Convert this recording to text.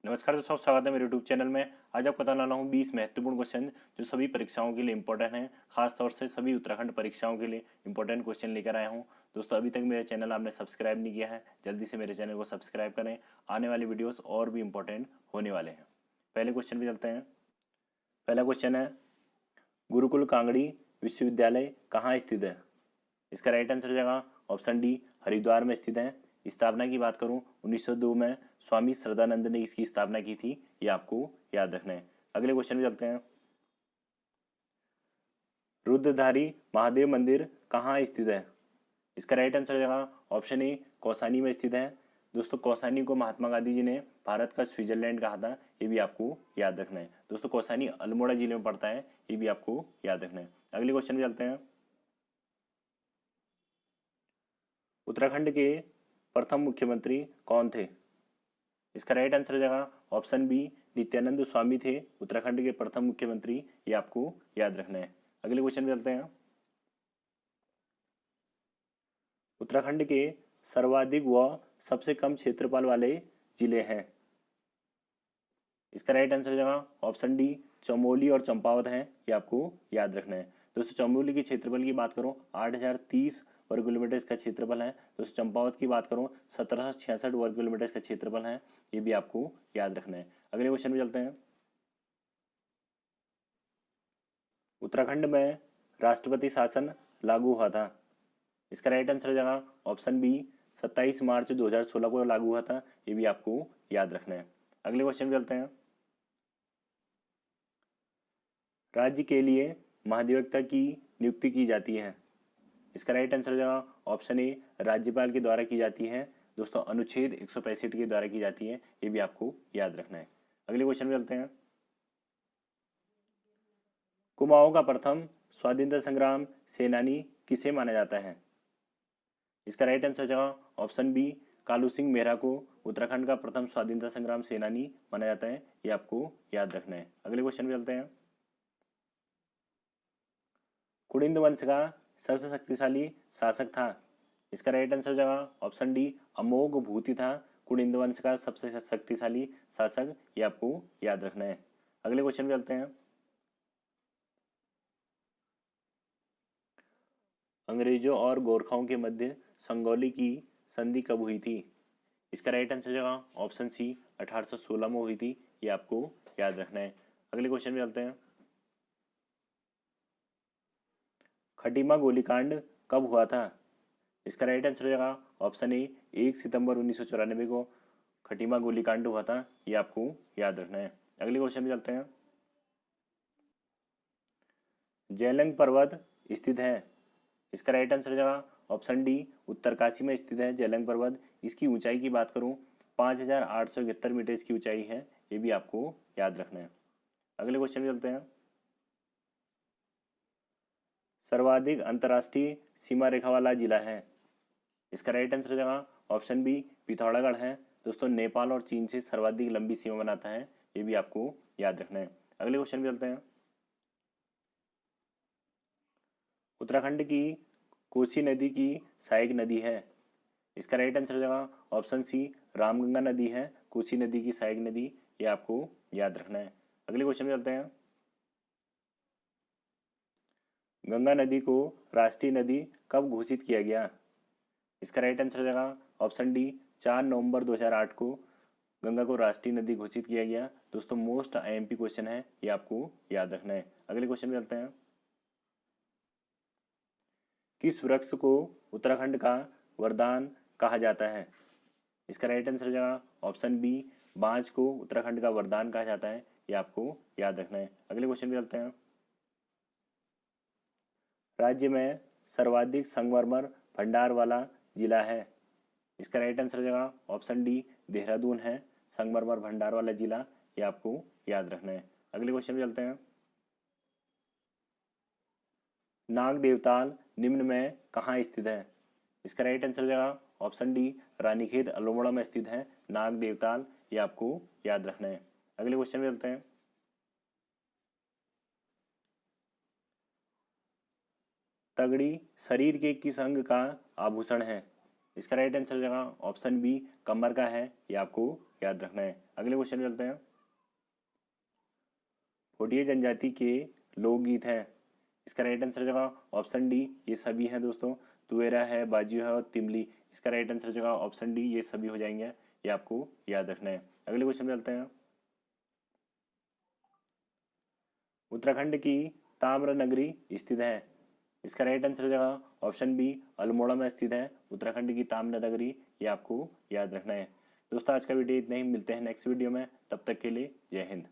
नमस्कार दोस्तों, स्वागत है मेरे यूट्यूब चैनल में। आज आपको बताने वाला हूँ 20 महत्वपूर्ण क्वेश्चन जो सभी परीक्षाओं के लिए इंपॉर्टेंट हैं। खास तौर से सभी उत्तराखंड परीक्षाओं के लिए इंपॉर्टेंट क्वेश्चन लेकर आया हूँ। दोस्तों, अभी तक मेरा चैनल आपने सब्सक्राइब नहीं किया है, जल्दी से मेरे चैनल को सब्सक्राइब करें। आने वाली वीडियोस और भी इंपॉर्टेंट होने वाले हैं। पहले क्वेश्चन पे चलते हैं। पहला क्वेश्चन है, गुरुकुल कांगड़ी विश्वविद्यालय कहाँ स्थित है? इसका राइट आंसर हो जाएगा ऑप्शन डी, हरिद्वार में स्थित है। स्थापना की बात करूं 1902 में स्वामी श्रद्धानंद ने इसकी स्थापना की थी, ये आपको याद रखना है। अगले क्वेश्चन में चलते हैं। रुद्रधारी महादेव मंदिर कहाँ स्थित है? इसका राइट आंसर हो जाएगा ऑप्शन ए, कौसानी में स्थित है। दोस्तों, कौसानी को महात्मा गांधी जी ने भारत का स्विट्जरलैंड कहा था, ये भी आपको याद रखना है। दोस्तों, कौसानी अल्मोड़ा जिले में पड़ता है, ये भी आपको याद रखना है। अगले क्वेश्चन में चलते हैं। उत्तराखंड के प्रथम मुख्यमंत्री कौन थे? इसका राइट आंसर हो जाएगा ऑप्शन बी, नित्यानंद स्वामी थे उत्तराखंड के प्रथम मुख्यमंत्री, ये आपको याद रखना है। अगले क्वेश्चन पे चलते हैं। उत्तराखंड के सर्वाधिक व सबसे कम क्षेत्रफल वाले जिले हैं। इसका राइट आंसर हो जाएगा ऑप्शन डी, चमोली और चंपावत हैं, ये आपको याद रखना है। दोस्तों, चमोली के क्षेत्रफल की बात करूं 8030 वर्ग किलोमीटर इसका क्षेत्रफल है। दोस्तों, चंपावत की बात करूं 1766 वर्ग किलोमीटर इसका क्षेत्रफल है, ये भी आपको याद रखना है। अगले क्वेश्चन पे चलते हैं। उत्तराखंड में राष्ट्रपति शासन लागू हुआ था। इसका राइट आंसर हो जाएगा ऑप्शन बी, 27 मार्च 2016 को लागू हुआ था, ये भी आपको याद रखना है। अगले क्वेश्चन पे चलते हैं। राज्य के लिए महाधिवक्ता की नियुक्ति की जाती है। इसका राइट आंसर हो जाएगा ऑप्शन ए, राज्यपाल के द्वारा की जाती है। दोस्तों, अनुच्छेद 165 के द्वारा की जाती है, ये भी आपको याद रखना है। अगले क्वेश्चन पे चलते हैं। कुमाऊं का प्रथम स्वाधीनता संग्राम सेनानी किसे माना जाता है? इसका राइट आंसर हो जाएगा ऑप्शन बी, कालू सिंह मेहरा को उत्तराखंड का प्रथम स्वाधीनता संग्राम सेनानी माना जाता है, ये आपको याद रखना है। अगले क्वेश्चन पे चलते हैं। कुड़िंद वंश का सबसे शक्तिशाली शासक था। इसका राइट आंसर हो जाएगा ऑप्शन डी, अमोघ भूति था कुड़िंद वंश का सबसे शक्तिशाली शासक, ये आपको याद रखना है। अगले क्वेश्चन पे चलते हैं। अंग्रेजों और गोरखाओं के मध्य संगौली की संधि कब हुई थी? इसका राइट आंसर हो जाएगा ऑप्शन सी, 1816 में हुई थी, ये आपको याद रखना है। अगले क्वेश्चन पे चलते हैं। खटीमा गोलीकांड कब हुआ था? इसका राइट आंसर हो जाएगा ऑप्शन ए, 1 सितंबर 1994 को खटीमा गोलीकांड हुआ था, ये आपको याद रखना है। अगले क्वेश्चन पे चलते हैं। जेलंग पर्वत स्थित है। इसका राइट आंसर हो जाएगा ऑप्शन डी, उत्तरकाशी में स्थित है जेलंग पर्वत। इसकी ऊंचाई की बात करूं 5871 मीटर इसकी ऊंचाई है, ये भी आपको याद रखना है। अगले क्वेश्चन पे चलते हैं। सर्वाधिक अंतर्राष्ट्रीय सीमा रेखा वाला जिला है। इसका राइट आंसर हो जाएगा ऑप्शन बी, पिथौरागढ़ है। दोस्तों, नेपाल और चीन से सर्वाधिक लंबी सीमा बनाता है, ये भी आपको याद रखना है। अगले क्वेश्चन पे चलते हैं। उत्तराखंड की कोसी नदी की सहायक नदी है। इसका राइट आंसर हो जाएगा ऑप्शन सी, रामगंगा नदी है कोसी नदी की सहायक नदी, ये आपको याद रखना है। अगले क्वेश्चन पे चलते हैं। गंगा नदी को राष्ट्रीय नदी कब घोषित किया गया? इसका राइट आंसर हो जाएगा ऑप्शन डी, 4 नवंबर 2008 को गंगा को राष्ट्रीय नदी घोषित किया गया। दोस्तों, मोस्ट आईएमपी क्वेश्चन है, ये आपको याद रखना है। अगले क्वेश्चन पे चलते हैं। किस वृक्ष को उत्तराखंड का वरदान कहा जाता है? इसका राइट आंसर हो जाएगा ऑप्शन बी, बांज को उत्तराखंड का वरदान कहा जाता है, ये आपको याद रखना है। अगले क्वेश्चन पे चलते हैं। राज्य में सर्वाधिक संगमरमर भंडार वाला जिला है। इसका राइट आंसर हो जाएगा ऑप्शन डी, देहरादून है संगमरमर भंडार वाला जिला, ये आपको याद रखना है। अगले क्वेश्चन पे चलते हैं। नाग देवताल निम्न में कहाँ स्थित है? इसका राइट आंसर हो जाएगा ऑप्शन डी, रानीखेत अल्मोड़ा में स्थित है नाग देवताल, ये आपको याद रखना है। अगले क्वेश्चन पे चलते हैं। तगड़ी शरीर के किस अंग का आभूषण है? इसका राइट आंसर हो जाएगा ऑप्शन बी, कमर का है, ये आपको याद रखना है। अगले क्वेश्चन में चलते हैं। भोटिया जनजाति के लोकगीत हैं, इसका राइट आंसर हो जाएगा ऑप्शन डी, ये सभी हैं दोस्तों। तुएरा है, बाजियो है और तिमली, इसका राइट आंसर हो जाएगा ऑप्शन डी, ये सभी हो जाएंगे, ये आपको याद रखना है। अगले क्वेश्चन में चलते हैं। उत्तराखंड की ताम्र नगरी स्थित है, इसका राइट आंसर हो जाएगा ऑप्शन बी, अल्मोड़ा में स्थित है उत्तराखंड की ताम्र नगरी, ये आपको याद रखना है। दोस्तों आज का वीडियो इतना ही, मिलते हैं नेक्स्ट वीडियो में, तब तक के लिए जय हिंद।